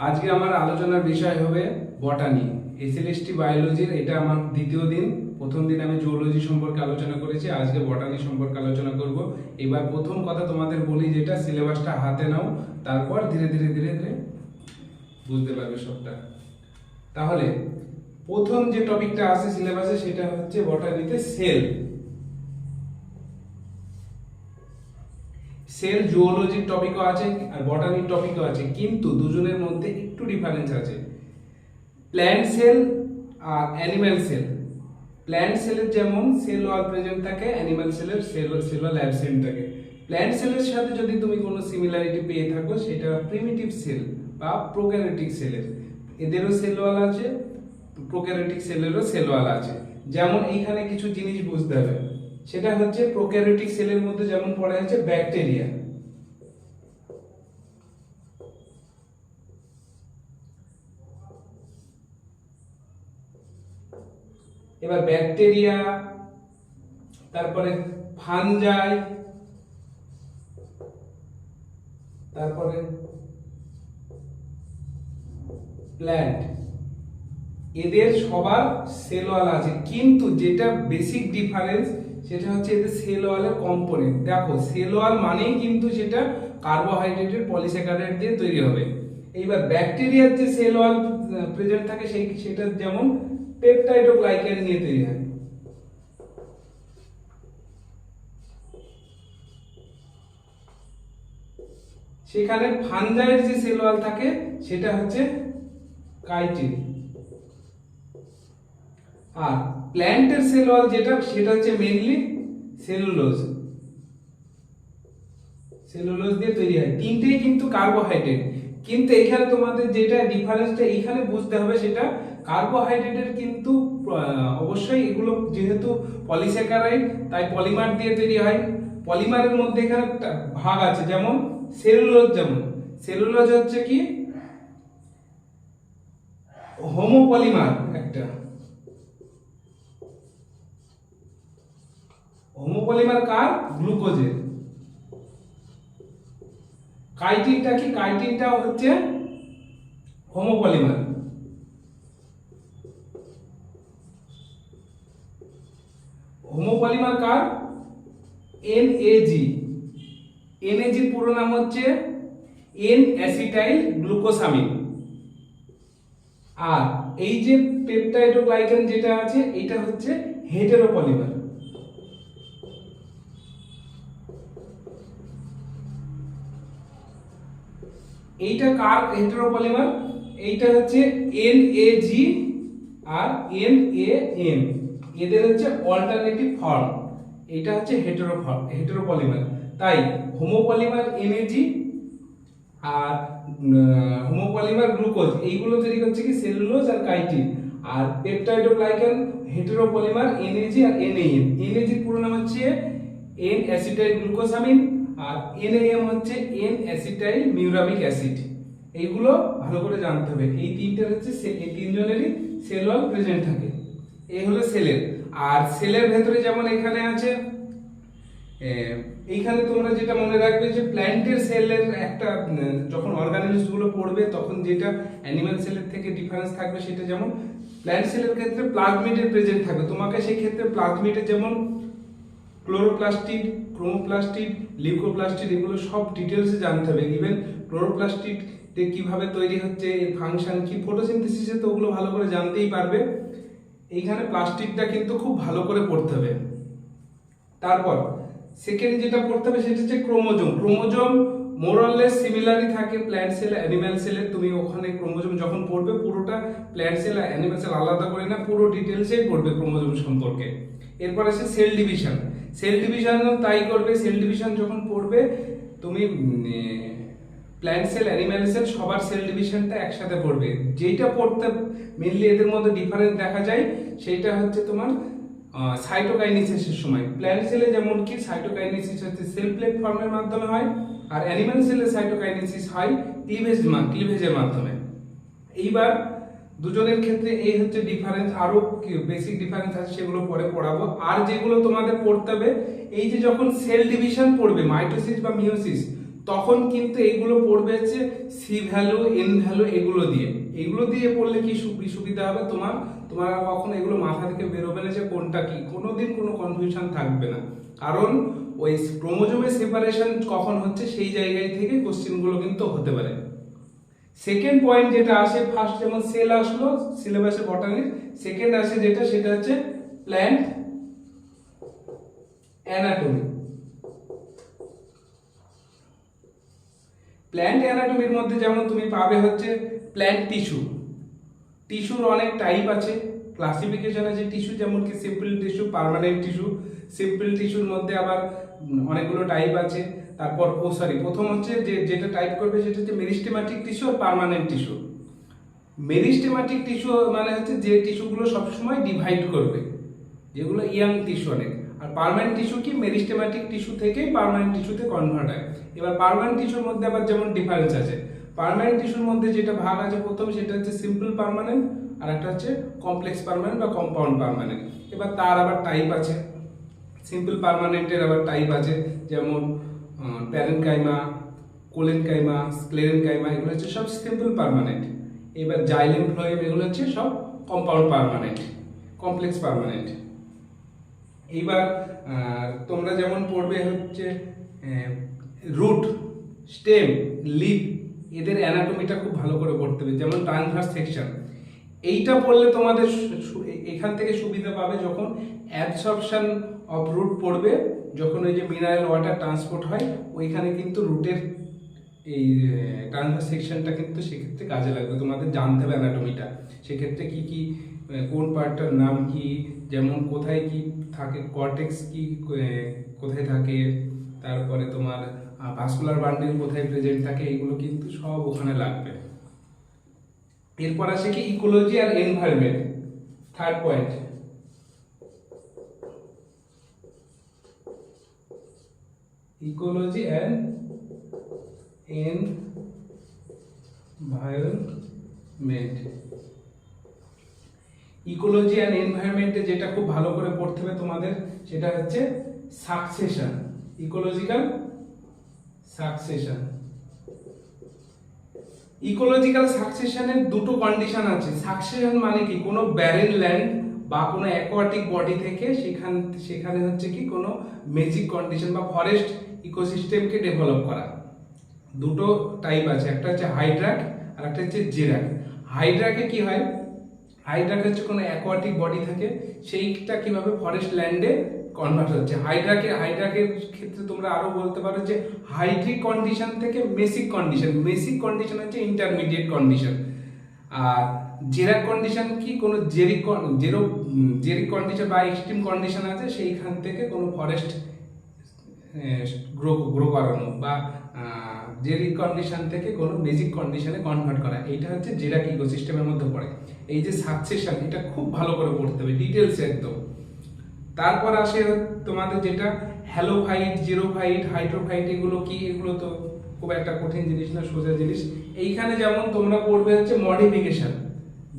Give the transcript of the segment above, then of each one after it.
আজকে আমার আলোচনার বিষয় হবে বটানি। এসএলএসটি বায়োলজির এটা আমার দ্বিতীয় দিন। প্রথম দিন আমি জুওলজি সম্পর্কে আলোচনা করেছি, আজকে বটানি সম্পর্কে আলোচনা করব। এবার প্রথম কথা তোমাদের বলি, যেটা সিলেবাসটা হাতে নাও, তারপর ধীরে ধীরে ধীরে ধীরে বুঝতে পারবে সবটা। তাহলে প্রথম যে টপিকটা আছে সিলেবাসে সেটা হচ্ছে বটানিতে সেল। সেল জুওলজির টপিকও আছে আর বটানির টপিকও আছে, কিন্তু দুজনের মধ্যে একটু ডিফারেন্স আছে। প্ল্যান্ট সেল আর অ্যানিম্যাল সেল। প্ল্যান্ট সেলের যেমন সেল ওয়াল প্রেজেন্ট থাকে, অ্যানিম্যাল সেলের সেল ওয়াল অ্যাবসেন্ট থাকে। প্ল্যান্ট সেলের সাথে যদি তুমি কোনো সিমিলারিটি পেয়ে থাকো সেটা প্রিমিটিভ সেল বা প্রোক্যারিওটিক সেলের। এদেরও সেল ওয়াল আছে, প্রোক্যারিওটিক সেলেরও সেল ওয়াল আছে। যেমন এইখানে কিছু জিনিস বুঝতে হবে, সেটা হচ্ছে প্রোক্যারিওটিক সেলের মধ্যে যেমন পড়া আছে ব্যাকটেরিয়া। এবার ব্যাকটেরিয়া, তারপরে ফানজাই, তারপরে প্ল্যান্ট, এদের সবার সেল ওয়াল আছে, কিন্তু যেটা বেসিক ডিফারেন্স সেটা হচ্ছে এদের সেল ওয়ালের কম্পোনেন্ট। দেখো, সেল ওয়াল মানেই কিন্তু সেটা কার্বোহাইড্রেটের পলিস্যাকারাইড দিয়ে তৈরি হবে। এইবার ব্যাকটেরিয়ার যে সেল ওয়াল প্রেজেন্ট থাকে সেটা যেমন পেপটাইড ও গ্লাইকেন নিয়ে তৈরি হয়। সেখানে ফানজাইয়ের যে সেল ওয়াল থাকে সেটা হচ্ছে কাইটিন। আর প্ল্যান্টের সেল ওয়াল যেটা সেটা হচ্ছে মেইনলি সেলুলোজ। সেলুলোজ দিয়ে তৈরি হয়। তিনটেই কিন্তু কার্বোহাইড্রেট, কিন্তু এখানে তোমাদের যেটা ডিফারেন্সটা এখানে বুঝতে হবে, সেটা কার্বোহাইড্রেটের কিন্তু অবশ্যই এগুলো যেহেতু পলিস্যাকারাইড তাই পলিমার দিয়ে তৈরি হয়। পলিমারের মধ্যে এখানে ভাগ আছে, যেমন সেলুলোজ। যেমন সেলুলোজ হচ্ছে কি হোমোপলিমার, একটা হোমোপলিমার কার? গ্লুকোজের। কাইটিনটা কি? কাইটিনটা হচ্ছে হোমোপলিমার। হোমোপলিমার কার? এনএজি। এনএজির পুরো নাম হচ্ছে এন অ্যাসিটাইল গ্লুকোসামিন। আর এই যে পেপটাইড ও গ্লাইকেন যেটা আছে এটা হচ্ছে হেটেরোপলিমার। এইটা কার হেটেরোপলিমার? এইটা হচ্ছে এনএজি আর এনএএন, এদের হচ্ছে অল্টারনেটিভ ফর্ম। এটা হচ্ছে হেটেরোপলিমার। তাই হোমোপলিমার এনএজি আর হোমোপলিমার গ্লুকোজ এইগুলো তৈরি করছে কি সেলুলোজ আর কাইটিন। আর পেপটাইড ও গ্লাইকেন হেটেরোপলিমার এনএজি আর এনএএন। এনএজি পুরো নাম হচ্ছে এন অ্যাসিটাইল গ্লুকোসামিন, আর এনএএম হচ্ছে এন অ্যাসিটাইল মিউরামিক অ্যাসিড। এইগুলো ভালো করে জানতে হবে। এই তিনটার হচ্ছে এই তিনজনেরই সেল ওয়াল প্রেজেন্ট থাকে। এই হলো সেলের। আর সেলের ভেতরে যেমন এখানে আছে, এইখানে তোমরা যেটা মনে রাখবে যে প্ল্যান্টের সেলের একটা যখন অর্গানিজমস গুলো পড়বে তখন যেটা অ্যানিমাল সেলের থেকে ডিফারেন্স থাকবে, সেটা যেমন প্ল্যান্ট সেলের ক্ষেত্রে প্লাজমিডের প্রেজেন্ট থাকবে। তোমাকে সেই ক্ষেত্রে প্লাজমিডের যেমন ক্লোরোপ্লাস্টিড, ক্রোমোপ্লাস্টিড, লিউকোপ্লাস্টিড এগুলো সব ডিটেলসে জানতে হবে। ইভেন ক্লোরোপ্লাস্টিড কিভাবে তৈরি হচ্ছে, এর ফাংশন কি, ফটোসিনথেসিসে তো ওগুলো ভালো করে জানতেই পারবে। এইখানে প্লাস্টিকটা কিন্তু খুব ভালো করে পড়তে হবে। তারপর সেকেন্ড যেটা পড়তে হবে সেটা হচ্ছে ক্রোমোজোম। ক্রোমোজোম মোরলেস সিমিলারই থাকে প্ল্যান্ট সেল অ্যানিম্যাল সেলের। তুমি ওখানে ক্রোমোজোম যখন পড়বে পুরোটা প্ল্যান্ট সেল আর অ্যানিম্যাল সেল আলাদা করে না, পুরো ডিটেলসেই পড়বে ক্রোমোজোম সম্পর্কে। এরপর আছে সেল ডিভিশন। সেল ডিভিশনও তাই করবে। সেল ডিভিশন যখন পড়বে তুমি প্ল্যান্ট সেল অ্যানিম্যাল সেল সবার সেল ডিভিশনটা একসাথে পড়বে। যেটা পড়তে মেনলি এদের মধ্যে ডিফারেন্স দেখা যায় সেটা হচ্ছে তোমার সাইটোকাইনেসিসের সময়। প্ল্যান্ট সেলে যেমন কি সাইটোকাইনেসিস হচ্ছে সেল প্লেট ফর্মের মাধ্যমে হয়, আর অ্যানিমাল সেলে সাইটোকাইনেসিস হয় ক্লিভেজের মাধ্যমে। এইবার দুজনের ক্ষেত্রে এই হচ্ছে ডিফারেন্স। আরো বেসিক ডিফারেন্স আছে, সেগুলো পরে পড়াবো। আর যেগুলো তোমাদের পড়তে হবে, এই যে যখন সেল ডিভিশন পড়বে মাইটোসিস বা মিওসিস, তখন কিন্তু এইগুলো পড়বে হচ্ছে সি ভ্যালু, এন ভ্যালু, এগুলো দিয়ে পড়লে কি সুবিধা হবে তোমার আর কখনো এগুলো মাথা থেকে বেরোবে না যে কোনটা কি, কোনোদিন কোনো কনফিউশন থাকবে না, কারণ ওই ক্রোমোজোমের সেপারেশন কখন হচ্ছে সেই জায়গায় থেকে কোশ্চেনগুলো কিন্তু হতে পারে। সেকেন্ড পয়েন্ট যেটা আসে, ফার্স্ট যেমন সেল আসলো সিলেবাসে বটানির, সেকেন্ড আসে যেটা সেটা হচ্ছে প্ল্যান্ট অ্যানাটমি। প্ল্যান্ট অ্যানাটমির মধ্যে যেমন তুমি পাবে হচ্ছে প্ল্যান্ট টিস্যুর অনেক টাইপ আছে, ক্লাসিফিকেশন আছে টিস্যু, যেমন কি simple tissue, permanent tissue. Simple টিস্যুর মধ্যে আবার অনেকগুলো টাইপ আছে। তারপর প্রথম হচ্ছে যেটা টাইপ করবে সেটা হচ্ছে মেরিস্টেমাটিক টিস্যু আর পার্মানেন্ট টিস্যু। মেরিস্টেমাটিক টিস্যু মানে হচ্ছে যে টিস্যুগুলো সবসময় ডিভাইড করবে, যেগুলো ইয়াং টিস্যু অনেক। আর পার্মানেন্ট টিস্যু কি মেরিস্টেমাটিক টিস্যু থেকে পার্মানেন্ট টিস্যুতে কনভার্ট হয়। এবার পার্মানেন্ট টিস্যুর মধ্যে আবার যেমন ডিফারেন্স আছে, পার্মানেন্ট টিস্যুর মধ্যে যেটা ভাগ আছে প্রথম সেটা হচ্ছে সিম্পল পার্মানেন্ট, আর একটা হচ্ছে কমপ্লেক্স পার্মানেন্ট বা কম্পাউন্ড পার্মানেন্ট। এবার তার আবার টাইপ আছে, সিম্পল পার্মানেন্টের আবার টাইপ আছে, যেমন প্যারেনকাইমা, কোলেনকাইমা, স্ক্লেরেনকাইমা, এগুলো হচ্ছে সব সিম্পল পার্মানেন্ট। এবার জাইলেম, ফ্লোয়েম, এগুলো হচ্ছে সব কম্পাউন্ড পার্মানেন্ট, কমপ্লেক্স পার্মানেন্ট। এইবার তোমরা যেমন পড়বে হচ্ছে রুট, স্টেম, লিফ, এদের অ্যানাটমিটা খুব ভালো করে পড়তে হবে, যেমন ট্রান্সভার্স সেকশন। এইটা পড়লে তোমাদের এখান থেকে সুবিধা পাবে যখন অ্যাবসর্পশন অফ রুট পড়বে, যখন ওই যে মিনারেল ওয়াটার ট্রান্সপোর্ট হয় ওইখানে কিন্তু রুটের এই ট্রান্সভার্স সেকশনটা কিন্তু সেক্ষেত্রে কাজে লাগবে, তোমাদের জানতে হবে অ্যানাটমিটা। সেক্ষেত্রে কি কি কোন পার্টটার নাম কি, যেমন কোথায় কি থাকে, কর্টেক্স কি কোথায় থাকে, তারপরে তোমার ভাস্কুলার বান্ডিল কোথায় প্রেজেন্ট থাকে, এগুলো কিন্তু সব ওখানে লাগবে। এরপর আসে কি ইকোলজি আর environment, third point. Ecology and environment. Ecology and এনভায়রনমেন্টে যেটা খুব ভালো করে পড়তে হবে তোমাদের সেটা হচ্ছে সাকসেশন, ইকোলজিক্যাল সাকসেশন। ইকোলজিক্যাল সাকসেশনের দুটো কন্ডিশন আছে। সাকসেশন মানে কি, কোনো ব্যারেন ল্যান্ড বা কোনো অ্যাকোয়াটিক বডি থেকে সেখানে হচ্ছে কি কোনো ম্যাজিক কন্ডিশন বা ফরেস্ট ইকোসিস্টেমকে ডেভেলপ করা। দুটো টাইপ আছে, একটা হচ্ছে হাইড্রাক আর একটা হচ্ছে জেরাক। হাইড্রাকে কি হয়, হাইড্রাক হচ্ছে কোনো অ্যাকোয়াটিক বডি থাকে, সেইটা কিভাবে ফরেস্ট ল্যান্ডে কনভার্ট হচ্ছে। হাইড্রাকের ক্ষেত্রে তোমরা আরো বলতে পারো যে হাইড্রিক কন্ডিশন থেকে মেসিক কন্ডিশন হচ্ছে ইন্টারমিডিয়েট কন্ডিশন। আর জেরাক কন্ডিশন কি, কোনো জেরিক কন্ডিশন বা এক্সট্রিম কন্ডিশন আছে, সেইখান থেকে কোনো ফরেস্ট গ্রো করানো, বা জেরিক কন্ডিশন থেকে কোনো বেসিক কন্ডিশনে কনভার্ট করা, এইটা হচ্ছে জেরাক ইকোসিস্টেমের মধ্যে পড়ে। এই যে সাকসেশন, এটা খুব ভালো করে পড়তে হবে ডিটেলস একদম। তারপর আসে তোমাদের যেটা হ্যালোফাইট, জিরোফাইট, হাইড্রোফাইট, এগুলো কি, এগুলো তো খুব একটা কঠিন জিনিস না, সোজা জিনিস। এইখানে যেমন তোমরা পড়বে হচ্ছে মডিফিকেশন,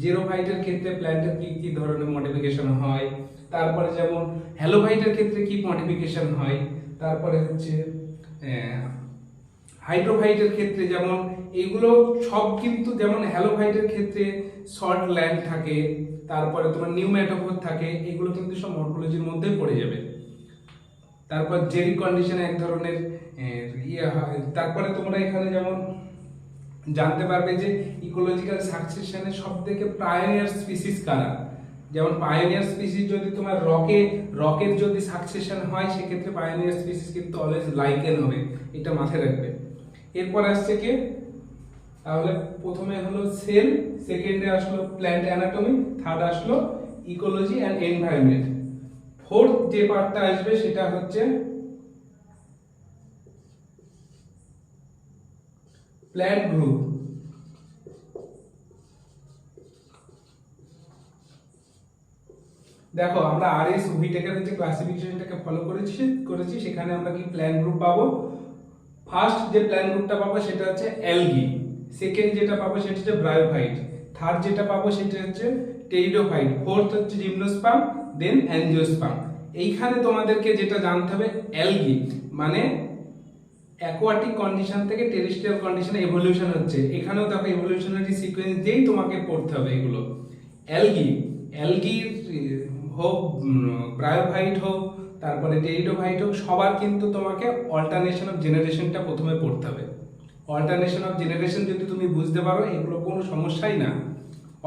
জিরোফাইটের ক্ষেত্রে প্ল্যান্টের কি কি ধরনের মডিফিকেশন হয়, তারপরে যেমন হ্যালোফাইটের ক্ষেত্রে কি মডিফিকেশন হয়, তারপরে হচ্ছে হাইড্রোফাইটের ক্ষেত্রে যেমন এগুলো সব কিন্তু, যেমন হ্যালোফাইটের ক্ষেত্রে শর্ট ল্যান্ড থাকে, তারপরে তোমার নিউম্যাটোফোর থাকে, এগুলো কিন্তু সব মর্ফোলজির মধ্যে পড়ে যাবে। তারপর জেরিক কন্ডিশনে এক ধরনের ইয়ে হয়। তারপরে তোমরা এখানে যেমন জানতে পারবে যে ইকোলজিক্যাল সাকসেশনে সবথেকে পায়োনিয়ার স্পিসিস কারা। যেমন পায়োনিয়ার স্পিসিস যদি তোমার রকের যদি সাকসেশন হয়, সেক্ষেত্রে পায়োনিয়ার স্পিসিস কিন্তু অলওয়েজ লাইকেন হবে, এটা মাথায় রাখবে। এরপর আসছে কি, তাহলে প্রথমে হলো সেল, সেকেন্ডে আসলো প্ল্যান্ট অ্যানাটমি, থার্ড আসলো ইকোলজি অ্যান্ড এনভায়রনমেন্ট, ফোর্থ যে পার্টটা আসবে সেটা হচ্ছে প্ল্যান্ট গ্রুপ। দেখো আমরা আরএস ভিটেকের যে ক্লাসিফিকেশনটাকে ফলো করেছি সেখানে আমরা কি প্ল্যান্ট গ্রুপ পাবো। ফার্স্ট যে প্ল্যান্ট গ্রুপটা পাবো সেটা হচ্ছে অ্যালগি, সেকেন্ড যেটা পাবো সেটা হচ্ছে ব্রায়োফাইট, থার্ড যেটা পাবো সেটা হচ্ছে টেরিডোফাইট, ফোর্থ হচ্ছে জিমনোস্পার্ম, দেন অ্যাঞ্জিওস্পার্ম। এইখানে তোমাদেরকে যেটা জানতে হবে, অ্যালগি মানে অ্যাকোয়াটিক কন্ডিশন থেকে টেরেস্ট্রিয়াল কন্ডিশনে এভলিউশন হচ্ছে, এখানেও দেখো এভলিউশনারি সিকোয়েন্স দিয়েই তোমাকে পড়তে হবে এগুলো। অ্যালগি, অ্যালগির হোক, ব্রায়োফাইট হোক, তারপরে টেরিডোফাইট হোক, সবার কিন্তু তোমাকে অল্টারনেশন অফ জেনারেশনটা প্রথমে পড়তে হবে। অল্টারনেশন অফ জেনারেশন যদি তুমি বুঝতে পারো, এগুলো কোনো সমস্যাই না।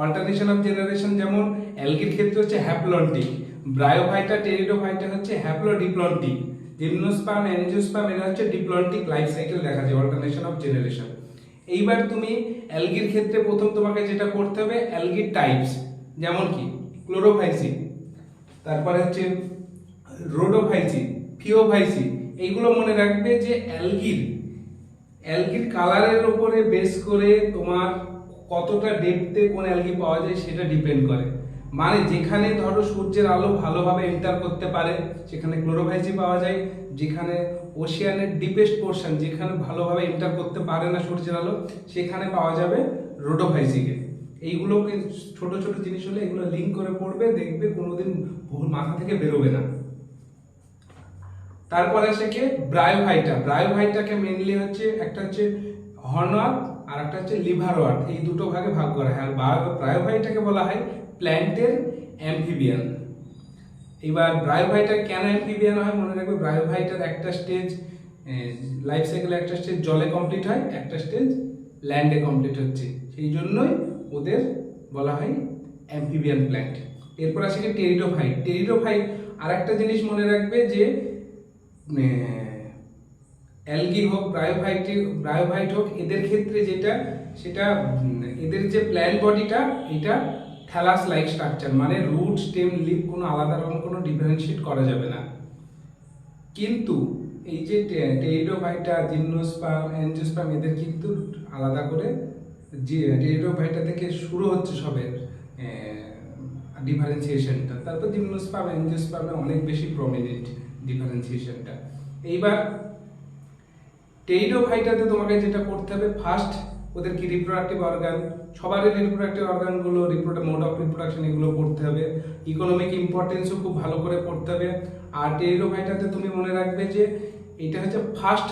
অল্টারনেশন অফ জেনারেশন যেমন অ্যালগির ক্ষেত্রে হচ্ছে হ্যাপ্লন্টিক, ব্রায়োফাইটা টেরিডোফাইটা হচ্ছে হ্যাপ্লোডিপ্লন্টিক, জিমনোস্পার্ম অ্যানজিওস্পার্ম এরা হচ্ছে ডিপ্লন্টিক লাইফ সাইকেল দেখা যায় অল্টারনেশন অফ জেনারেশন। এইবার তুমি অ্যালগির ক্ষেত্রে প্রথম তোমাকে যেটা করতে হবে অ্যালগির টাইপস, যেমন কি ক্লোরোফাইসি, তারপরে হচ্ছে রোডোফাইসি, ফিওফাইসি, এইগুলো মনে রাখবে যে অ্যালগির কালারের উপরে বেস করে তোমার কতটা ডেপথে কোন অ্যালগি পাওয়া যায় সেটা ডিপেন্ড করে। মানে যেখানে ধরো সূর্যের আলো ভালোভাবে এন্টার করতে পারে সেখানে ক্লোরোফাইসি পাওয়া যায়, যেখানে ওশিয়ানের ডিপেস্ট পোর্শন যেখানে ভালোভাবে এন্টার করতে পারে না সূর্যের আলো সেখানে পাওয়া যাবে রোডোফাইসিকে। এইগুলোকে ছোট ছোট জিনিস হলে এগুলো লিঙ্ক করে পড়বে, দেখবে কোনোদিন ভুল মাথা থেকে বেরোবে না। তারপরে আসে কি ব্রায়োফাইটা, ব্রায়োফাইটাকে মেইনলি হচ্ছে একটা হচ্ছে হর্নওয়ার্ম আর একটা হচ্ছে লিভারওয়ার্ম, এই দুটো ভাগে ভাগ করা হয়। আর ব্রায়োফাইটাকে বলা হয় প্ল্যান্টের অ্যাম্ফিবিয়ান। এবার ব্রায়োফাইটা কেন অ্যাম্ফিবিয়ান হয় মনে রাখবে, ব্রায়োফাইটার একটা স্টেজ লাইফ সাইকেলে একটা স্টেজ জলে কমপ্লিট হয়, একটা স্টেজ ল্যান্ডে কমপ্লিট হচ্ছে, সেই জন্যই ওদের বলা হয় অ্যাম্ফিবিয়ান প্ল্যান্ট। এরপর আসে কি টেরিডোফাইট। টেরিডোফাইট আর একটা জিনিস মনে রাখবে যে অ্যালগি হোক ব্রায়োফাইট হোক এদের ক্ষেত্রে যেটা সেটা এদের যে প্ল্যান্ট বডিটা এটা থ্যালাস লাইক স্ট্রাকচার, মানে রুট স্টেম লিফ কোনো আলাদা রকম কোনো ডিফারেন্সিয়েট করা যাবে না। কিন্তু এই যে টেরিডোফাইটা, জিমনোস্পার্ম, অ্যানজিওস্পার্ম এদের কিন্তু আলাদা করে, যে টেরিডোফাইটা থেকে শুরু হচ্ছে সবে ডিফারেন্সিয়েশনটা, তারপর জিমনোস্পার্ম অ্যানজিওস্পার্মে অনেক বেশি প্রমিনেন্ট ডিফারেন্সিয়েশনটা। এইবার টেরিডোফাইটাতে তোমাকে যেটা করতে হবে ফার্স্ট ওদের কি রিপ্রোডাক্টিভ অর্গান, সবারই রিপ্রোডাক্টিভ অর্গানগুলো, মোড অফ রিপ্রোডাকশন এগুলো পড়তে হবে, ইকোনমিক ইম্পর্টেন্সও খুব ভালো করে পড়তে হবে। আর টেরিডোফাইটাতে তুমি মনে রাখবে যে এটা হচ্ছে ফার্স্ট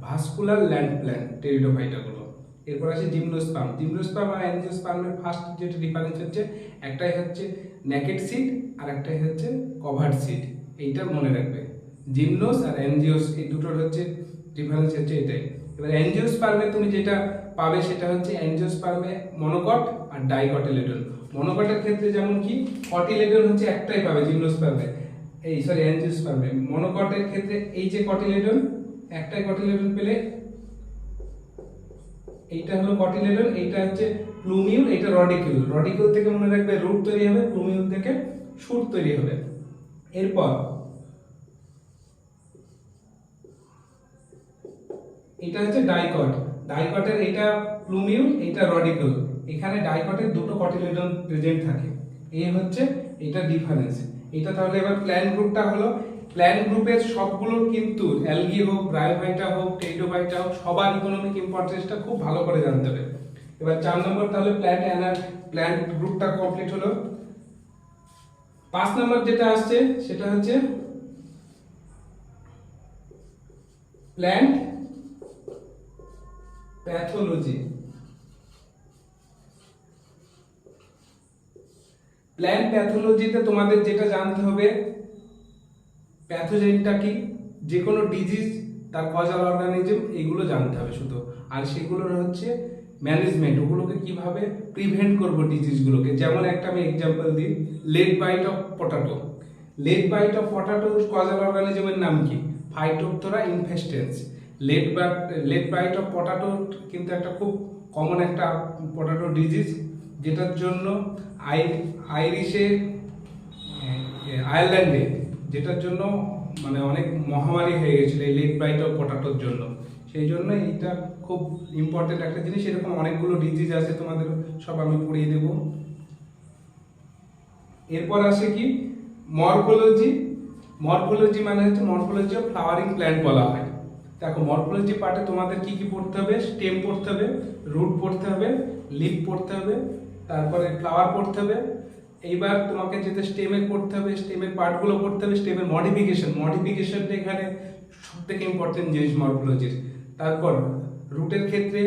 ভাস্কুলার ল্যান্ড প্ল্যান টেরিডোফাইটাগুলো। এরপর আসে জিমনোস্পার্ম, জিমনোস্পার্ম আর অ্যানজিওস্পার্মের ফার্স্ট যেটা ডিফারেন্স হচ্ছে একটাই হচ্ছে নেকেড সিড আর একটাই হচ্ছে কভার্ড সিড, এইটা মনে রাখবে। জিমনোস আর অ্যানজিওস এই দুটোর হচ্ছে ডিফারেন্স হচ্ছে এটাই। এবার অ্যানজিওস্পার্মে তুমি যেটা পাবে সেটা হচ্ছে অ্যানজিওস্পার্মে মনোকট আর ডাইকটিলেডন। মনোকটের ক্ষেত্রে যেমন কি কটিলেডন হচ্ছে একটাই পাবে জিমনোস্পার্মে, অ্যানজিওস্পার্মে। মনোকটের ক্ষেত্রে এই যে কটিলেডন, একটাই কটিলেডন পেলে, এইটা হলো কটিলেডন, এইটা হচ্ছে প্লুমিউল, এইটা রডিকুল। রডিকুল থেকে মনে রাখবে রুট তৈরি হবে, প্লুমিউল থেকে শুট তৈরি হবে। এরপর এটা হচ্ছে ডাইকট, ডাইকটের এটা প্লুমিউল, এটা রডিকুল, এখানে ডাইকটের দুটো কটিলেডন প্রেজেন্ট থাকে, এই হচ্ছে এটা ডিফারেন্স। এটা তাহলে এবার প্ল্যান্ট গ্রুপটা হলো, প্ল্যান্ট গ্রুপের সবগুলোর কিন্তু অ্যালগি হোক, ব্রায়োফাইটা হোক, টেরিডোফাইটা হোক, সবার ইকোনমিক ইম্পর্টেন্সটা খুব ভালো করে জানতে হবে। এবার 4 নম্বর তাহলে প্ল্যান্ট গ্রুপটা কমপ্লিট হলো। 5 নম্বর যেটা আসছে সেটা হচ্ছে প্ল্যান্ট প্যাথোলজি। প্ল্যান্ট প্যাথোলজিতে তোমাদের যেটা জানতে হবে প্যাথোজেনটা কি, যে কোনো ডিজিজ তার কজাল অর্গানিজম এইগুলো জানতে হবে শুধু। আর সেগুলোর হচ্ছে ম্যানেজমেন্ট, ওগুলোকে কিভাবে প্রিভেন্ট করব ডিজিজগুলোকে। যেমন একটা আমি এক্সাম্পল দিই, late blight of potato. Late blight of পটাটোর কজাল অর্গানিজমের নাম কি? Phytophthora infestans. Late blight of potato কিন্তু একটা খুব কমন একটা পটাটো ডিজিজ, যেটার জন্য আয়ারল্যান্ডে যেটার জন্য মানে অনেক মহামারী হয়ে গেছিল এই লেড বাইট অফ পটাটোর জন্য। সেই জন্য এইটা খুব ইম্পর্টেন্ট একটা জিনিস। এরকম অনেকগুলো ডিজিজ আছে, তোমাদের সব আমি পড়িয়ে দেব। এরপর আসে কি মরফোলজি। মরফোলজি মানে হচ্ছে মরফোলজি অফ ফ্লাওয়ারিং প্ল্যান্ট বলা হয়। দেখো মরফোলজি পার্টে তোমাদের কি কি পড়তে হবে, স্টেম পড়তে হবে, রুট পড়তে হবে, লিফ পড়তে হবে, তারপরে ফ্লাওয়ার পড়তে হবে। এইবার তোমাকে যেটা স্টেমের পড়তে হবে, স্টেমের পার্টগুলো পড়তে হবে, স্টেমের মডিফিকেশনটা এখানে সব থেকে ইম্পর্টেন্ট জিনিস মরফোলজির। তারপর রুটের ক্ষেত্রে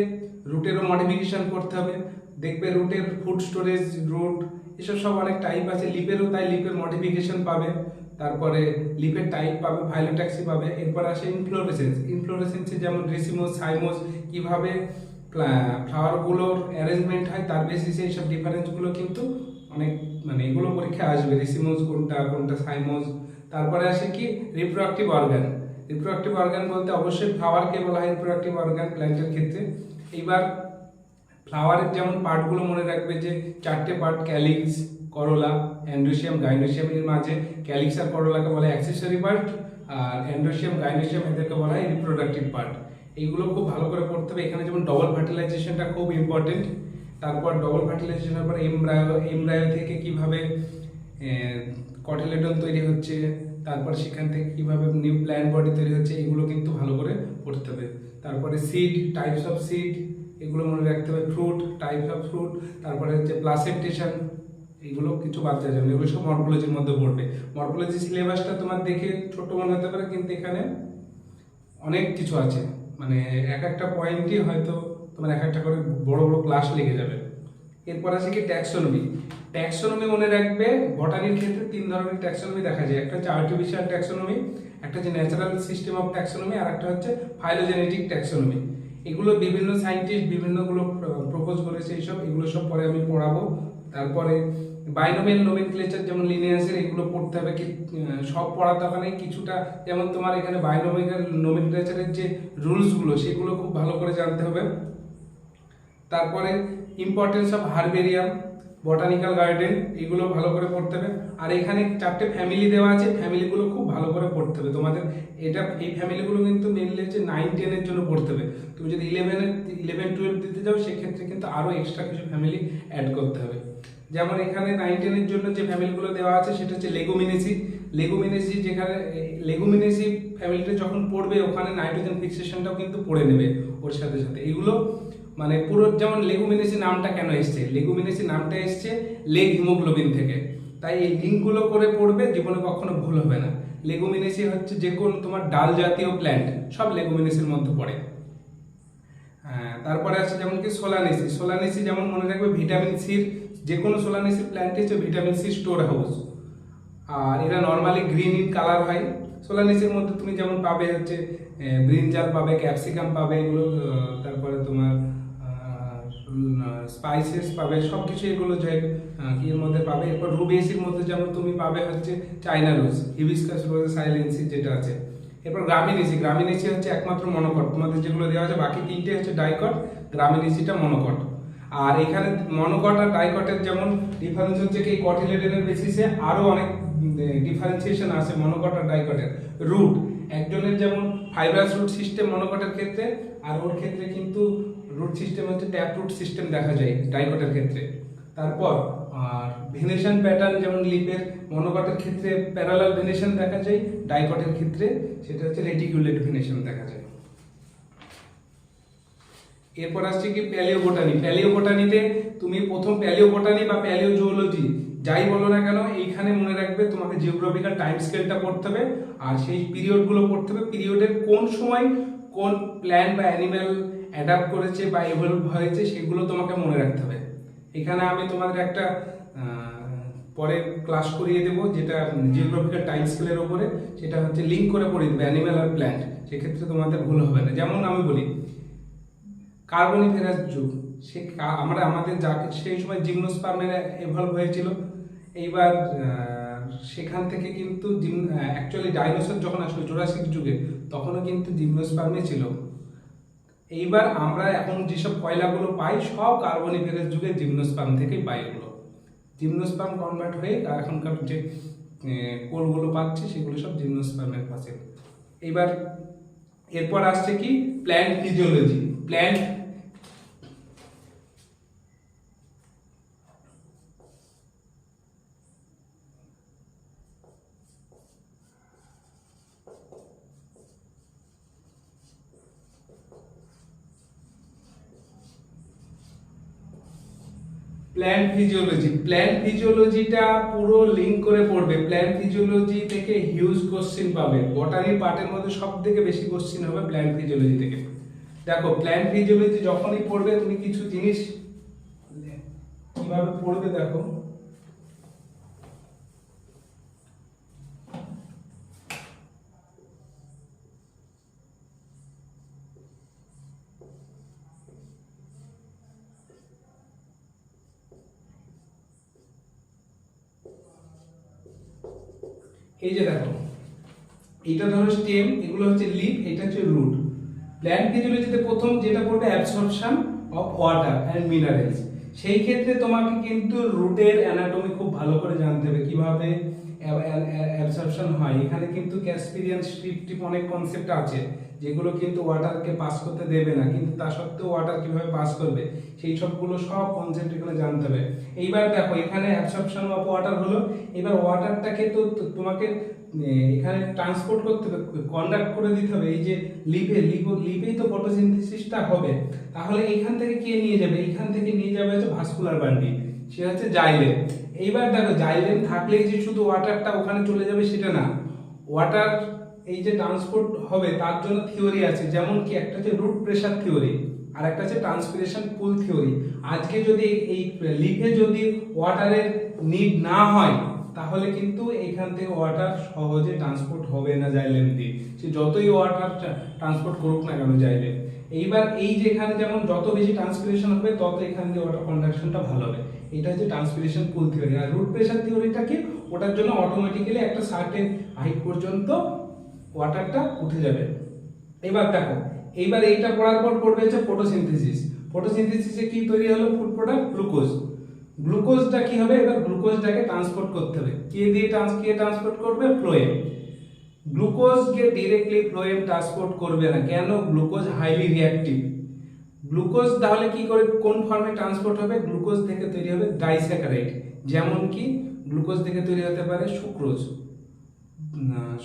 রুটেরও মডিফিকেশন করতে হবে, দেখবে রুটের ফুড স্টোরেজ রুট এসব সব অনেক টাইপ আছে, লিপেরও তাই লিপের মডিফিকেশন পাবে, তারপরে লিপের টাইপ পাবে, ভাইলোট্যাক্সি পাবে। এরপর আসে ইনফ্লোরেসেন্সে যেমন রেসিমোস, সাইমোস, কিভাবে ফ্লাওয়ারগুলোর অ্যারেঞ্জমেন্ট হয় তার বেসিসে এইসব ডিফারেন্সগুলো কিন্তু অনেক মানে এগুলো পরীক্ষা আসবে, রেসিমোস কোনটা কোনটা সাইমোস। তারপরে আসে কি রিপ্রোডাক্টিভ অর্গান। রিপ্রোডাক্টিভ অর্গান বলতে অবশ্যই ফ্লাওয়ারকে বলা হয় রিপ্রোডাক্টিভ অর্গান প্ল্যান্টের ক্ষেত্রে। এইবার ফ্লাওয়ারের যেমন পার্টগুলো মনে রাখবে যে 4টে পার্ট, ক্যালিক্স, করোলা, অ্যান্ড্রোসিয়াম, গাইনোসিয়াম। এর মাঝে ক্যালিক্স আর করোলাকে বলা হয় অ্যাক্সেসরি পার্ট, আর অ্যান্ড্রোসিয়াম, গাইনোসিয়াম এদেরকে বলা হয় রিপ্রোডাক্টিভ পার্ট। এইগুলো খুব ভালো করে পড়তে হবে। এখানে যেমন ডবল ফার্টিলাইজেশনটা খুব ইম্পর্টেন্ট। তারপর ডবল ফার্টিলাইজেশনের পর এমব্রায়ো থেকে কিভাবে কটিলেডন তৈরি হচ্ছে, তারপর সেখান থেকে কিভাবে নিউ প্ল্যান্ট বডি তৈরি হচ্ছে, এগুলো কিন্তু ভালো করে পড়তে হবে। তারপরে সিড, টাইপস অফ সিড, এগুলো মনে রাখতে হবে। ফ্রুট, টাইপস অফ ফ্রুট, তারপরে হচ্ছে প্লাসেন্টেশন, এইগুলো কিছু বাদ দেওয়া যাবে না, এগুলো সব মর্ফোলজির মধ্যে পড়বে। মর্ফোলজি সিলেবাসটা তোমার দেখে ছোট মনে হতে পারে, কিন্তু এখানে অনেক কিছু আছে, মানে এক একটা পয়েন্টই হয়তো তোমার এক একটা করে বড় বড় ক্লাস লেগে যাবে। এরপর আছে কি ট্যাক্সোনমি। ট্যাক্সোনমি মনে রাখবে, বটানির ক্ষেত্রে 3 ধরনের ট্যাক্সোনমি দেখা যায়। একটা হচ্ছে আর্টিফিশিয়াল ট্যাক্সোনমি, একটা হচ্ছে ন্যাচারাল সিস্টেম অফ ট্যাক্সোনমি, আর একটা হচ্ছে ফাইলোজেনেটিক ট্যাক্সোনমি। এগুলো বিভিন্ন সায়েন্টিস্ট বিভিন্নগুলো প্রপোজ করেছে, এগুলো সব পরে আমি পড়াবো। তারপরে বাইনোমিয়াল নোমেনক্লেচার, যেমন লিনিয়াসের, এগুলো পড়তে হবে। কি সব পড়ার দরকার নেই, কিছুটা যেমন তোমার এখানে বাইনোমিয়াল নোমেনক্লেচারের যে রুলসগুলো সেগুলো খুব ভালো করে জানতে হবে। তারপরে importance of herbarium, botanical garden, এগুলো ভালো করে পড়তে হবে। আর এখানে 4টে ফ্যামিলি দেওয়া আছে, ফ্যামিলিগুলো খুব ভালো করে পড়তে হবে তোমাদের। এই ফ্যামিলিগুলো কিন্তু মেনলি হচ্ছে 9-10 এর জন্য পড়তে হবে। তুমি যদি 11-12 দিতে যাও সেক্ষেত্রে কিন্তু আরও এক্সট্রা কিছু ফ্যামিলি অ্যাড করতে হবে। যেমন এখানে 9-10 এর জন্য যে ফ্যামিলিগুলো দেওয়া আছে সেটা হচ্ছে লেগুমিনেসি, যেখানে লেগুমিনেসি ফ্যামিলিটা যখন পড়বে ওখানে নাইট্রোজেন ফিক্সেশনটাও কিন্তু পড়ে নেবে ওর সাথে সাথে। এগুলো মানে পুরো, যেমন লেগুমিনেসি নামটা কেন এসছে, লেগুমিনেসি নামটা এসছে লেগ হিমোগ্লোবিন থেকে, তাই এই লিঙ্কগুলো করে পড়বে, জীবনে কখনো ভুল হবে না। লেগুমিনেসি হচ্ছে যে কোনো তোমার ডাল জাতীয় প্ল্যান্ট, সব লেগুমিনেসির মধ্যে পড়ে। তারপরে আছে যেমন কি সোলানেসি, যেমন মনে রাখবে ভিটামিন সির, যে কোনো সোলানেসি প্ল্যান্টে হচ্ছে ভিটামিন সি স্টোর হাউস, আর এরা নর্মালি গ্রিন ইন কালার হয়। সোলানেসির মধ্যে তুমি যেমন পাবে হচ্ছে ব্রিঞ্জাল পাবে, ক্যাপসিকাম পাবে, এগুলো তারপরে তোমার স্পাইসেস পাবে, সব কিছু এগুলো যে এর মধ্যে পাবে। এরপর রুবেসির মধ্যে যেমন তুমি পাবে হচ্ছে চাইনা রোজ, হিবিস্কাস রোজ সাইলেন্সি যেটা আছে। এরপর গ্রামিনেসি হচ্ছে একমাত্র মনোকট, তোমাদের যেগুলো দেওয়া আছে বাকি 3টে হচ্ছে ডাইকট, গ্রামিনেসিটা মনোকট। আর এখানে মনোকট আর ডাইকটের যেমন ডিফারেন্স হচ্ছে কি কটিলেডনের বেসিসে আরও অনেক ডিফারেন্সিয়েশন আছে মনোকট আর ডাইকটের। রুট, একজনের যেমন ফাইব্রাস রুট সিস্টেম মনোকটের ক্ষেত্রে, আর ওর ক্ষেত্রে কিন্তু রুট সিস্টেম হচ্ছে ট্যাপ রুট সিস্টেম দেখা যায় ডাইকটের ক্ষেত্রে। তারপর আর ভেনেশন প্যাটার্ন, যেমন লিপের মনোকটের ক্ষেত্রে প্যারালাল ভেনেশন দেখা যায়, ডাইকটের ক্ষেত্রে সেটা হচ্ছে রেটিকুলেট ভেনেশন দেখা যায়। এরপর আসছে কি প্যালিওবোটানিতে তুমি প্রথম প্যালিওবোটানি বা প্যালিওজুওলজি যাই বলো না কেন, এইখানে মনে রাখবে তোমাকে জিওগ্রাফিক্যাল টাইম স্কেলটা পড়তে হবে, আর সেই পিরিয়ডগুলো পড়তে হবে। পিরিয়ডের কোন সময় কোন প্ল্যান্ট বা অ্যানিম্যাল অ্যাডাপ্ট করেছে বা ইভলভ হয়েছে সেগুলো তোমাকে মনে রাখতে হবে। এখানে আমি তোমাদের একটা পরে ক্লাস করিয়ে দেবো, যেটা জিওগ্রাফিক্যাল টাইম স্কেলের ওপরে, সেটা হচ্ছে লিঙ্ক করে পড়িয়ে দেবে অ্যানিম্যাল আর প্ল্যান্ট, সেক্ষেত্রে তোমাদের ভুল হবে না। যেমন আমি বলি কার্বনিফেরাস যুগ, আমাদের যাকে সেই সময় জিমনোস্পার্মের এভলভ হয়েছিল। এইবার সেখান থেকে কিন্তু অ্যাকচুয়ালি ডাইনোসর যখন আসলো জুরাসিক যুগে, তখনও কিন্তু জিমনোস্পার্মে ছিল। এইবার আমরা এখন যেসব কয়লাগুলো পাই সব কার্বনিফেরাস যুগে জিমনোস্পার্ম থেকেই পাই। এগুলো জিমনোস্পার্ম কনভার্ট হয়ে এখনকার যে কোলগুলো পাচ্ছি সেগুলো সব জিমনোস্পার্মের পাশে। এইবার এরপর আসছে কি প্ল্যান্ট ফিজিওলজি। প্ল্যান্ট ফিজিওলজিটা পুরো লিঙ্ক করে পড়বে। প্ল্যান্ট ফিজিওলজি থেকে হিউজ কোশ্চেন পাবে, বটানি পার্টের মধ্যে সব থেকে বেশি কোশ্চেন হবে প্ল্যান্ট ফিজিওলজি থেকে। দেখো প্ল্যান্ট ফিজিওলজি যখনই পড়বে তুমি কিছু জিনিস কিভাবে পড়বে দেখো। এই যে দেখো এটা ধরো স্টেম, এগুলো হচ্ছে লিফ, এটা হচ্ছে রুট। প্ল্যান্ট ফিজিওলজিতে প্রথম যেটা পড়বে absorption of water and minerals. সেই ক্ষেত্রে তোমাকে কিন্তু রুটের অ্যানাটমি খুব ভালো করে জানতে হবে, কিভাবে অ্যাবসর্পশন হয়। এখানে কিন্তু ক্যাসপিরিয়ান স্ট্রিপ অনেক কনসেপ্ট আছে যেগুলো কিন্তু ওয়াটারকে পাস করতে দেবে না, কিন্তু তা সত্ত্বেও ওয়াটার কিভাবে পাস করবে সেই সবগুলো সব কনসেপ্ট এখানে জানতে হবে। এইবার দেখো এখানে অ্যাবসর্পশন অফ ওয়াটার হলো, এবার ওয়াটারটাকে তো তোমাকে এখানে ট্রান্সপোর্ট করতে হবে, কন্ডাক্ট করে দিতে হবে। এই যে লিপেই তো ফটোসিনথেসিসটা হবে, তাহলে এইখান থেকে কে নিয়ে যাবে? এইখান থেকে নিয়ে যাবে হচ্ছে ভাস্কুলার বান্ডিল, সে হচ্ছে জাইলেম। এইবার দেখো জাইলেম থাকলেই যে শুধু ওয়াটারটা ওখানে চলে যাবে সেটা না, ওয়াটার এই যে ট্রান্সপোর্ট হবে তার জন্য থিওরি আছে, যেমন কি একটা হচ্ছে রুট প্রেসার থিওরি আর একটা হচ্ছে ট্রান্সপিরেশন পুল থিওরি। আজকে যদি এই লিফে যদি ওয়াটারের নিড না হয় তাহলে কিন্তু এখান থেকে ওয়াটার সহজে ট্রান্সপোর্ট হবে না জাইলেম দিয়ে, সে যতই ওয়াটার ট্রান্সপোর্ট করুক না কেন জাইলেম। এইবার এই যেখানে যেমন যত বেশি ট্রান্সপিরেশন হবে তত এখান দিয়ে ওয়াটার কন্ডাকশনটা ভালো হবে, এটা হচ্ছে ট্রান্সপিরেশন পুল থিওরি। আর রুট প্রেসার থিওরিটা কি, ওটার জন্য অটোমেটিক্যালি একটা সার্টেন হাইট পর্যন্ত ওয়াটারটা উঠে যাবে। এবার দেখো এইবার এইটা পড়ার পর পড়বে হচ্ছে ফটোসিনথেসিস। ফটোসিনথেসিসে কি তৈরি হলো? Food product glucose. গ্লুকোজটা কি হবে? এবার গ্লুকোজটাকে ট্রান্সপোর্ট করতে হবে, কে ট্রান্সপোর্ট করবে? ফ্লোয়েম। গ্লুকোজকে ডিরেক্টলি ফ্লোয়েম ট্রান্সপোর্ট করবে না, কেন? Glucose highly reactive. গ্লুকোজ তাহলে কি করে কোন ফর্মে ট্রান্সপোর্ট হবে? গ্লুকোজ থেকে তৈরি হবে ডাইস্যাকারাইড, যেমন কি গ্লুকোজ থেকে তৈরি হতে পারে সুক্রোজ।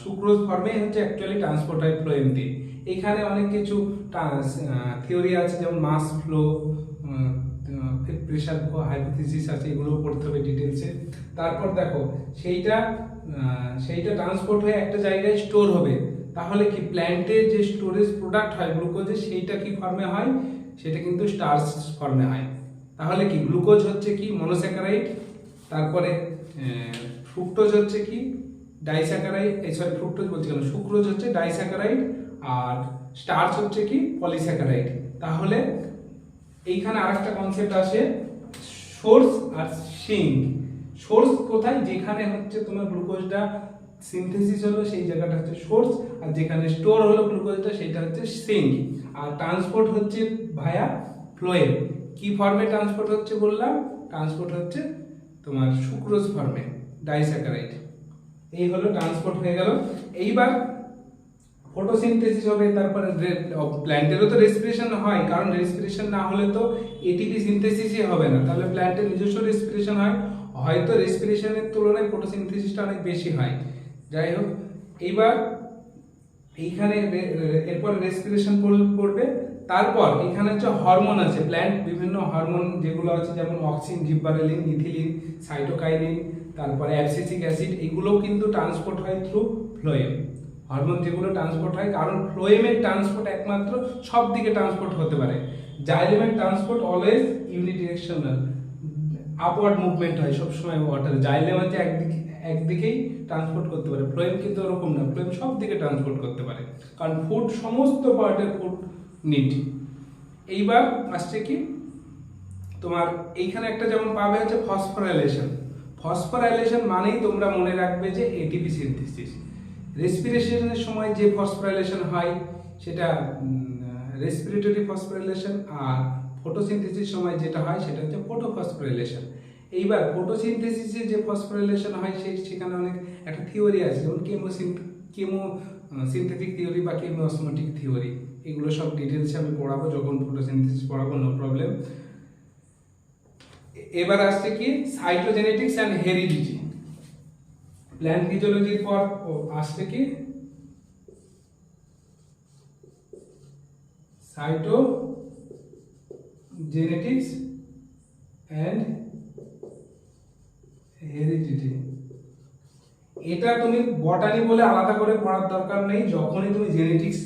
সুক্রোজ ফর্মে হচ্ছে অ্যাকচুয়ালি ট্রান্সপোর্ট হয় ফ্লোয়েম দিয়ে। এখানে অনেক কিছু থিওরি আছে, যেমন mass flow, pressure flow, hypothesis আছে, এগুলো পড়তে হবে ডিটেলসে। তারপর দেখো সেইটা ট্রান্সপোর্ট হয়ে একটা জায়গায় স্টোর হবে, তাহলে কি প্ল্যান্টের যে স্টোরেজ প্রোডাক্ট হয় গ্লুকোজের, সেইটা কি ফর্মে হয়? সেটা কিন্তু স্টার্চ ফর্মে হয়। তাহলে কি গ্লুকোজ হচ্ছে কি মনোস্যাকারাইড, তারপরে ফ্রুক্টোজ হচ্ছে কি ডাইস্যাকারাইড, ফ্রুক্টোজ বলছি কেন, সুক্রোজ হচ্ছে ডাইস্যাকারাইড, আর স্টার্চ হচ্ছে কি পলিস্যাকারাইড। তাহলে এইখানে আরেকটা কনসেপ্ট আসে সোর্স আর সিঙ্ক। সোর্স কোথায়? যেখানে হচ্ছে তোমার গ্লুকোজটা সিনথেসিস হলো সেই জায়গাটা হচ্ছে সোর্স, আর যেখানে স্টোর হলো গ্লুকোজটা সেটা হচ্ছে সিঙ্ক। আর ট্রান্সপোর্ট হচ্ছে ভায়া ফ্লোয়েম। কি ফর্মে ট্রান্সপোর্ট হচ্ছে বললাম? ট্রান্সপোর্ট হচ্ছে তোমার সুক্রোজ ফর্মে, ডাইস্যাকারাইড। এই হলো ট্রান্সপোর্ট হয়ে গেল। এইবার ফটোসিনথেসিস হবে, তারপরে প্ল্যান্টেরও তো রেসপিরেশন হয়, কারণ রেসপিরেশন না হলে তো এটিপি সিনথেসিসই হবে না, তাহলে প্ল্যান্টের নিজস্ব রেসপিরেশন হয়, হয়তো রেসপিরেশনের তুলনায় ফটোসিনথেসিসটা অনেক বেশি হয়। যাই হোক, এইবার এইখানে এরপর রেসপিরেশন পড়বে। তারপর এখানে হচ্ছে হরমোন আছে, প্ল্যান্ট বিভিন্ন হরমোন যেগুলো আছে, যেমন অক্সিন, জিব্বারেলিন, ইথিলিন, সাইটোকাইনিন, তারপরে অ্যাবসিসিক অ্যাসিড, এগুলোও কিন্তু ট্রান্সপোর্ট হয় থ্রু ফ্লোয়েম। হরমোন যেগুলো ট্রান্সপোর্ট হয়, কারণ ফ্লোয়েমের ট্রান্সপোর্ট একমাত্র সব দিকে ট্রান্সপোর্ট হতে পারে, জাইলেমের transport always unidirectional, upward movement হয় সবসময় ওয়াটার। জাইলেম হচ্ছে একদিকেই ট্রান্সপোর্ট করতে পারে, ফ্লোয়েম কিন্তু ওরকম না, ফ্লোয়েম সব দিকে ট্রান্সপোর্ট করতে পারে, কারণ ফুড সমস্ত পার্টের ফুড নিড। এইবার আসছে কি তোমার এইখানে একটা যেমন পাবে হচ্ছে ফসফোরাইলেশন। ফসফোরাইলেশন মানেই তোমরা মনে রাখবে যে এটিপি সিনথেসিস। রেসপিরেশনের সময় যে ফসফোরাইলেশন হয় সেটা রেসপিরেটরি ফসফোরাইলেশন, আর ফটোসিনথেসিস সময় যেটা হয় সেটা হচ্ছে ফটোফসফোরাইলেশন। এইবার ফটোসিনথেসিসে যে ফসফোরাইলেশন হয় সেখানে অনেক একটা থিওরি আছে, যেমন কেমো সিনথেটিক থিওরি বা কেমোসমোটিক থিওরি, এগুলো সব ডিটেলসে আমি পড়াবো যখন ফটোসিনথেসিস পড়াবো, নো প্রবলেম। এবার আসছে কি সাইটোজেনেটিক্স অ্যান্ড হেরিডিটি। প্ল্যান্ট ফিজিওলজির পর আসছে কি সাইটোজেনেটিক্স অ্যান্ড হেরিডিটি। এটা তুমি বটানি বলে আলাদা করে পড়ার দরকার নেই, যখনই তুমি জেনেটিক্স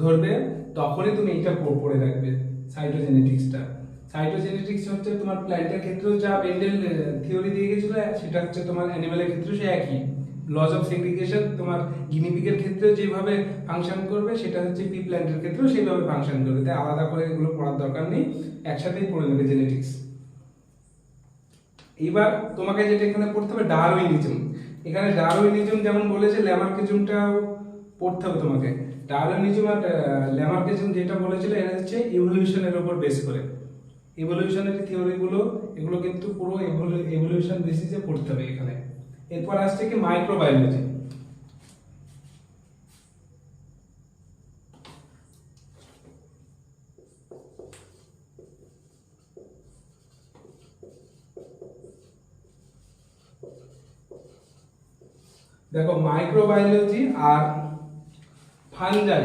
ধরবে তখনই তুমি এইটা পড়ে রাখবে সাইটোজেনেটিক্সটা। সাইটোজেনেটিক্স হচ্ছে তোমার প্ল্যান্টের ক্ষেত্রেও যা বেন্ডেল থিওরি দিয়ে গেছিল, সেটা হচ্ছে তোমার অ্যানিমালের ক্ষেত্রেও সে একই লজ অফ সেগ্রিগেশন। তোমার গিনিপিগের ক্ষেত্রেও যেভাবে ফাংশন করবে সেটা হচ্ছে পি প্ল্যান্টের ক্ষেত্রেও সেইভাবে ফাংশন করবে, তাই আলাদা করে এগুলো পড়ার দরকার নেই, একসাথেই পড়ে নেবে জেনেটিক্স। এবার তোমাকে যেটা এখানে পড়তে হবে ডারউইনিজম। এখানে ডারউইনিজম যেমন বলেছে, ল্যামার্কিজমটাও পড়তে হবে তোমাকে। ডারউইনিজম আর ল্যামার্কিজম যেটা বলেছিল এটা হচ্ছে ইভলিউশনের উপর বেস করে। ইভলিউশনারি থিওরিগুলো এগুলো কিন্তু পুরো ইভলিউশন বেসিসে পড়তে হবে এখানে। এরপর আসছে কি মাইক্রোবায়োলজি। দেখো মাইক্রোবায়োলজি আর ফানজাই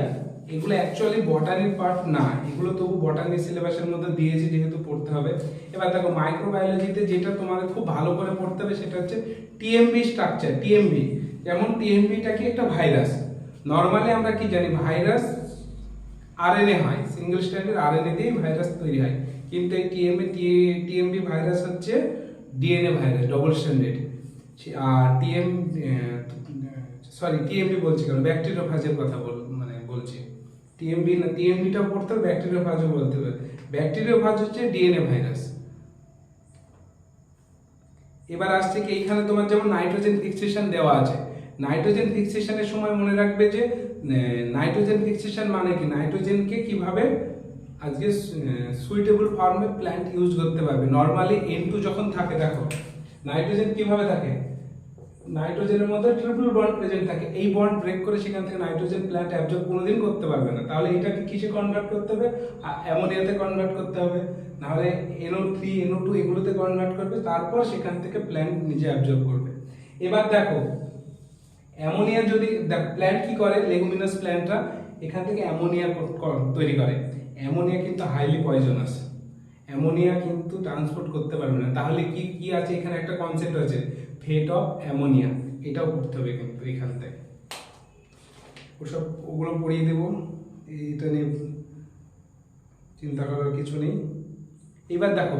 এগুলো অ্যাকচুয়ালি বটানির পার্ট না, এগুলো তবু বটানি সিলেবাসের মধ্যে দিয়েছি যেহেতু পড়তে হবে। এবার দেখো মাইক্রোবায়োলজিতে যেটা তোমাদের খুব ভালো করে পড়তে হবে সেটা হচ্ছে টিএমবি স্ট্রাকচার। টিএমবি যেমন টিএমবিটা কি একটা ভাইরাস। নর্মালি আমরা কি জানি ভাইরাস আরএনএ হয়, সিঙ্গেল স্ট্র্যান্ডের আরএনএ দিয়ে ভাইরাস তৈরি হয়, কিন্তু এই টিএমবি ভাইরাস হচ্ছে ডিএনএ ভাইরাস, ডবল স্ট্র্যান্ডেড। আর টিএমবি বলছি কেন, ব্যাকটেরিওফাজের কথা বলছি। টিএমবি না, টিএমবিটা পড়তে হবে, ব্যাকটেরিওফাজও বলতে হবে। ব্যাকটেরিওফাজ হচ্ছে ডিএনএ ভাইরাস। এবার আসছে কি এইখানে তোমার যেমন নাইট্রোজেন ফিক্সেশন দেওয়া আছে। নাইট্রোজেন ফিক্সেশনের সময় মনে রাখবে যে নাইট্রোজেন ফিক্সেশন মানে কি, নাইট্রোজেনকে কিভাবে আজকে সুইটেবল ফর্মে প্ল্যান্ট ইউজ করতে পারবে। নর্মালি N2 যখন থাকে, দেখো নাইট্রোজেন কিভাবে থাকে, নাইট্রোজেনের মধ্যে ট্রিপল বন্ড প্রেজেন্ট থাকে, এই বন্ড ব্রেক করে সেখান থেকে নাইট্রোজেন প্ল্যান্ট অ্যাবজর্ব কোনোদিন করতে পারবে না। তাহলে এটাকে কিসে কনভার্ট করতে হবে, অ্যামোনিয়াতে কনভার্ট করতে হবে, নাহলে NO3 NO2 এগুলোতে কনভার্ট করবে, তারপর সেখান থেকে প্ল্যান্ট নিজে অ্যাবজর্ব করবে। এবার দেখো অ্যামোনিয়া যদি প্ল্যান্ট কি করে, লেগুমিনাস প্ল্যান্টরা এখান থেকে অ্যামোনিয়া তৈরি করে। অ্যামোনিয়া কিন্তু হাইলি পয়জনাস, অ্যামোনিয়া কিন্তু ট্রান্সপোর্ট করতে পারবে না। তাহলে কি কি আছে এখানে, একটা কনসেপ্ট আছে ফেট অফ অ্যামোনিয়া, এটাও পড়তে হবে কিন্তু এখান থেকে। ওগুলো পড়িয়ে দেবো, এটা নিয়ে চিন্তা করার কিছু নেই। এবার দেখো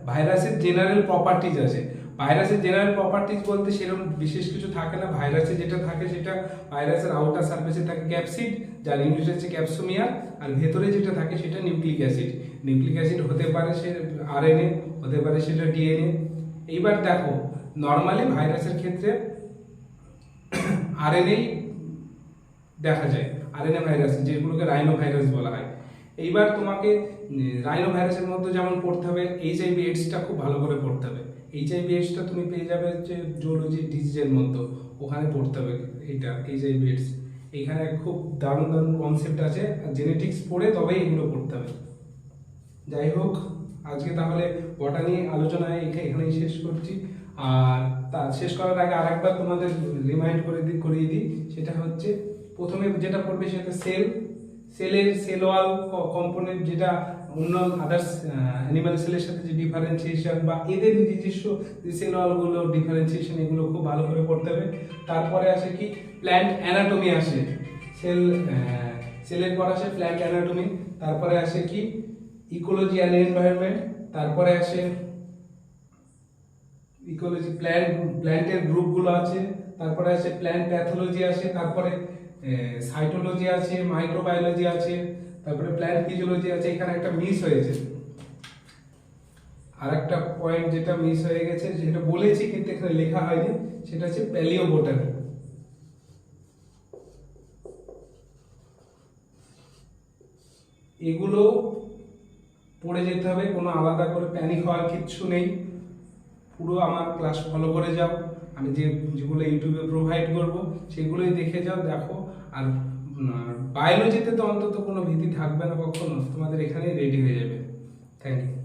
ভাইরাসের জেনারেল প্রপার্টিজ আছে। ভাইরাসের জেনারেল প্রপার্টিজ বলতে সেরকম বিশেষ কিছু থাকে না। ভাইরাসে যেটা থাকে সেটা ভাইরাসের আউটার সারফেসে থাকে ক্যাপসিড, যার ইউনিট হচ্ছে ক্যাপসোমিয়ার, আর ভেতরে যেটা থাকে সেটা নিউক্লিক অ্যাসিড। নিউক্লিক অ্যাসিড হতে পারে সে আরএনএ, হতে পারে সেটা ডিএনএ। এইবার দেখো নর্মালি ভাইরাসের ক্ষেত্রে আরএনএ দেখা যায়, আরএনএ ভাইরাস যেগুলোকে রাইনো ভাইরাস বলা হয়। এইবার তোমাকে রাইনো ভাইরাসের মধ্যে যেমন পড়তে হবে HIV AIDS-টা খুব ভালো করে পড়তে হবে। HIV AIDS-টা তুমি পেয়ে যাবে হচ্ছে জুওলজি ডিজিজের মধ্যে, ওখানে পড়তে হবে এটা HIV AIDS। এইখানে খুব দারুণ দারুণ কনসেপ্ট আছে, জেনেটিক্স পড়ে তবেই এগুলো পড়তে হবে। যাই হোক আজকে তাহলে বটানি আলোচনা এখানেই শেষ করছি। আর তা শেষ করার আগে আরেকবার তোমাদের রিমাইন্ড করিয়ে দিই, সেটা হচ্ছে প্রথমে যেটা পড়বে সেটা সেলের সেল ওয়াল কম্পোনেন্ট, যেটা অন্য আদার্স অ্যানিমাল সেলের সাথে যে ডিফারেন্সিয়েশন বা এদের নিজস্ব যে সেল ওয়ালগুলো ডিফারেন্সিয়েশন, এগুলো খুব ভালো করে পড়তে হবে। তারপরে আসে কি প্ল্যান্ট অ্যানাটমি আসে, সেলের পর আসে প্ল্যান্ট অ্যানাটমি। তারপরে আসে কি ইকোলজি অ্যান্ড এনভায়রনমেন্ট। তারপরে আসে ইকোলজি, প্ল্যান্টের গ্রুপগুলো আছে। তারপরে আসে প্ল্যান্ট প্যাথোলজি আসে। তারপরে সাইটোলজি আছে, মাইক্রোবায়োলজি আছে, তারপরে প্ল্যান্ট ফিজিওলজি আছে। এখানে একটা মিস হয়েছে, আর একটা পয়েন্ট যেটা মিস হয়ে গেছে, যেটা বলেছি কিন্তু এখানে লেখা হয়নি, সেটা হচ্ছে প্যালিওবোটানি। এগুলো পড়ে যেতে হবে, কোনো আলাদা করে প্যানিক হওয়ার কিচ্ছু নেই। পুরো আমার ক্লাস ফলো করে যাও, আমি যেগুলো ইউটিউবে প্রোভাইড করব সেগুলোই দেখে যাও, দেখো। আর বায়োলজিতে তো অন্তত কোনো ভীতি থাকবে না কখনো, তোমাদের এখানেই রেডি হয়ে যাবে। Thank you.